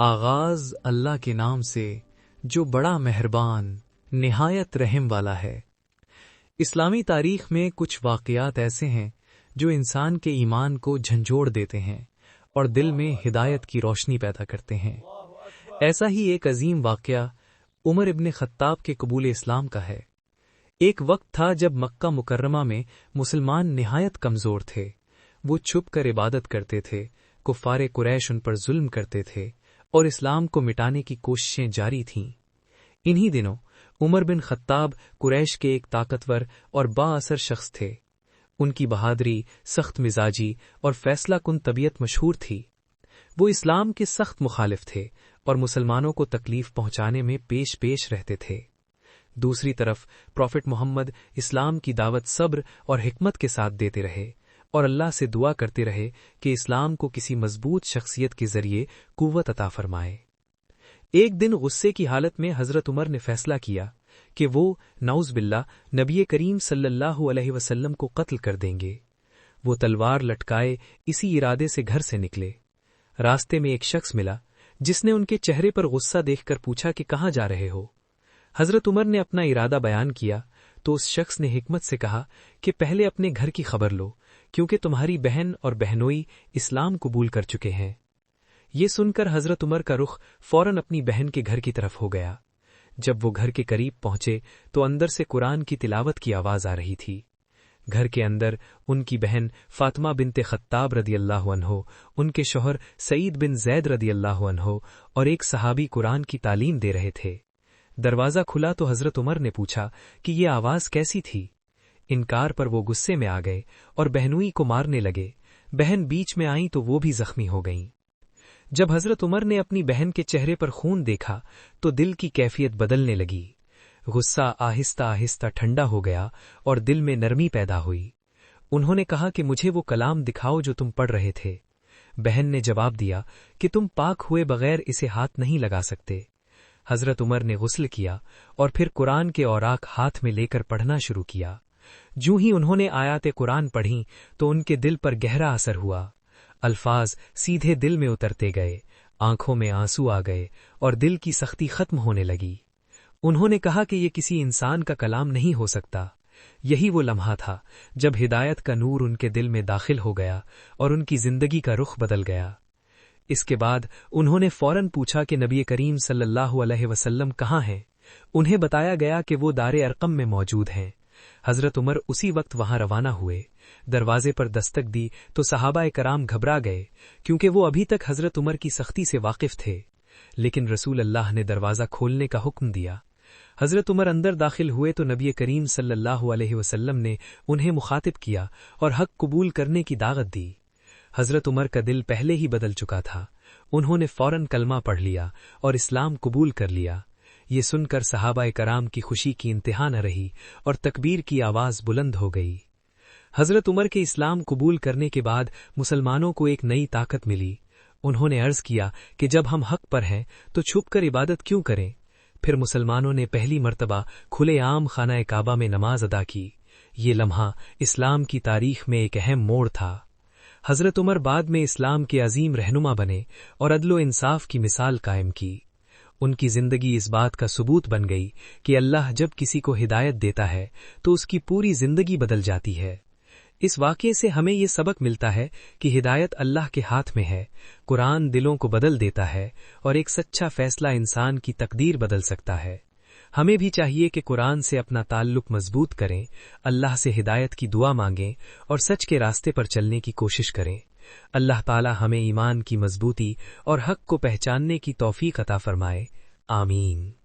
آغاز اللہ کے نام سے جو بڑا مہربان نہایت رحم والا ہے۔ اسلامی تاریخ میں کچھ واقعات ایسے ہیں جو انسان کے ایمان کو جھنجھوڑ دیتے ہیں اور دل میں ہدایت کی روشنی پیدا کرتے ہیں۔ ایسا ہی ایک عظیم واقعہ عمر ابن خطاب کے قبول اسلام کا ہے۔ ایک وقت تھا جب مکہ مکرمہ میں مسلمان نہایت کمزور تھے۔ وہ چھپ کر عبادت کرتے تھے، کفار قریش ان پر ظلم کرتے تھے اور اسلام کو مٹانے کی کوششیں جاری تھیں۔ انہی دنوں عمر بن خطاب قریش کے ایک طاقتور اور با اثر شخص تھے۔ ان کی بہادری، سخت مزاجی اور فیصلہ کن طبیعت مشہور تھی۔ وہ اسلام کے سخت مخالف تھے اور مسلمانوں کو تکلیف پہنچانے میں پیش رہتے تھے۔ دوسری طرف پروفٹ محمد اسلام کی دعوت صبر اور حکمت کے ساتھ دیتے رہے اور اللہ سے دعا کرتے رہے کہ اسلام کو کسی مضبوط شخصیت کے ذریعے قوت عطا فرمائے۔ ایک دن غصے کی حالت میں حضرت عمر نے فیصلہ کیا کہ وہ نعوذ باللہ نبی کریم صلی اللہ علیہ وسلم کو قتل کر دیں گے۔ وہ تلوار لٹکائے اسی ارادے سے گھر سے نکلے۔ راستے میں ایک شخص ملا جس نے ان کے چہرے پر غصہ دیکھ کر پوچھا کہ کہاں جا رہے ہو؟ حضرت عمر نے اپنا ارادہ بیان کیا تو اس شخص نے حکمت سے کہا کہ پہلے اپنے گھر کی خبر لو، کیونکہ تمہاری بہن اور بہنوئی اسلام قبول کر چکے ہیں۔ یہ سن کر حضرت عمر کا رخ فوراً اپنی بہن کے گھر کی طرف ہو گیا۔ جب وہ گھر کے قریب پہنچے تو اندر سے قرآن کی تلاوت کی آواز آ رہی تھی۔ گھر کے اندر ان کی بہن فاطمہ بنت خطاب رضی اللہ عنہ، ان کے شوہر سعید بن زید رضی اللہ عنہ اور ایک صحابی قرآن کی تعلیم دے رہے تھے۔ دروازہ کھلا تو حضرت عمر نے پوچھا کہ یہ آواز کیسی تھی؟ انکار پر وہ غصے میں آ گئے اور بہنوئی کو مارنے لگے۔ بہن بیچ میں آئیں تو وہ بھی زخمی ہو گئیں۔ جب حضرت عمر نے اپنی بہن کے چہرے پر خون دیکھا تو دل کی کیفیت بدلنے لگی۔ غصہ آہستہ آہستہ ٹھنڈا ہو گیا اور دل میں نرمی پیدا ہوئی۔ انہوں نے کہا کہ مجھے وہ کلام دکھاؤ جو تم پڑھ رہے تھے۔ بہن نے جواب دیا کہ تم پاک ہوئے بغیر اسے ہاتھ نہیں لگا سکتے۔ حضرت عمر نے غسل کیا اور پھر قرآن کے اوراق ہاتھ میں لے کر پڑھنا شروع کیا۔ جو ہی انہوں نے آیات قرآن پڑھیں تو ان کے دل پر گہرا اثر ہوا۔ الفاظ سیدھے دل میں اترتے گئے، آنکھوں میں آنسو آ گئے اور دل کی سختی ختم ہونے لگی۔ انہوں نے کہا کہ یہ کسی انسان کا کلام نہیں ہو سکتا۔ یہی وہ لمحہ تھا جب ہدایت کا نور ان کے دل میں داخل ہو گیا اور ان کی زندگی کا رخ بدل گیا۔ اس کے بعد انہوں نے فوراً پوچھا کہ نبی کریم صلی اللہ علیہ وسلم کہاں ہیں؟ انہیں بتایا گیا کہ وہ دار ارقم میں موجود ہیں۔ حضرت عمر اسی وقت وہاں روانہ ہوئے۔ دروازے پر دستک دی تو صحابہ کرام گھبرا گئے کیونکہ وہ ابھی تک حضرت عمر کی سختی سے واقف تھے، لیکن رسول اللہ نے دروازہ کھولنے کا حکم دیا۔ حضرت عمر اندر داخل ہوئے تو نبی کریم صلی اللہ علیہ وسلم نے انہیں مخاطب کیا اور حق قبول کرنے کی دعوت دی۔ حضرت عمر کا دل پہلے ہی بدل چکا تھا۔ انہوں نے فوراً کلمہ پڑھ لیا اور اسلام قبول کر لیا۔ یہ سن کر صحابہ کرام کی خوشی کی انتہا نہ رہی اور تکبیر کی آواز بلند ہو گئی۔ حضرت عمر کے اسلام قبول کرنے کے بعد مسلمانوں کو ایک نئی طاقت ملی۔ انہوں نے عرض کیا کہ جب ہم حق پر ہیں تو چھپ کر عبادت کیوں کریں؟ پھر مسلمانوں نے پہلی مرتبہ کھلے عام خانہ کعبہ میں نماز ادا کی۔ یہ لمحہ اسلام کی تاریخ میں ایک اہم موڑ تھا۔ حضرت عمر بعد میں اسلام کے عظیم رہنما بنے اور عدل و انصاف کی مثال قائم کی۔ ان کی زندگی اس بات کا ثبوت بن گئی کہ اللہ جب کسی کو ہدایت دیتا ہے تو اس کی پوری زندگی بدل جاتی ہے۔ اس واقعے سے ہمیں یہ سبق ملتا ہے کہ ہدایت اللہ کے ہاتھ میں ہے۔ قرآن دلوں کو بدل دیتا ہے اور ایک سچا فیصلہ انسان کی تقدیر بدل سکتا ہے۔ ہمیں بھی چاہیے کہ قرآن سے اپنا تعلق مضبوط کریں، اللہ سے ہدایت کی دعا مانگیں اور سچ کے راستے پر چلنے کی کوشش کریں۔ اللہ تعالی ہمیں ایمان کی مضبوطی اور حق کو پہچاننے کی توفیق عطا فرمائے۔ آمین۔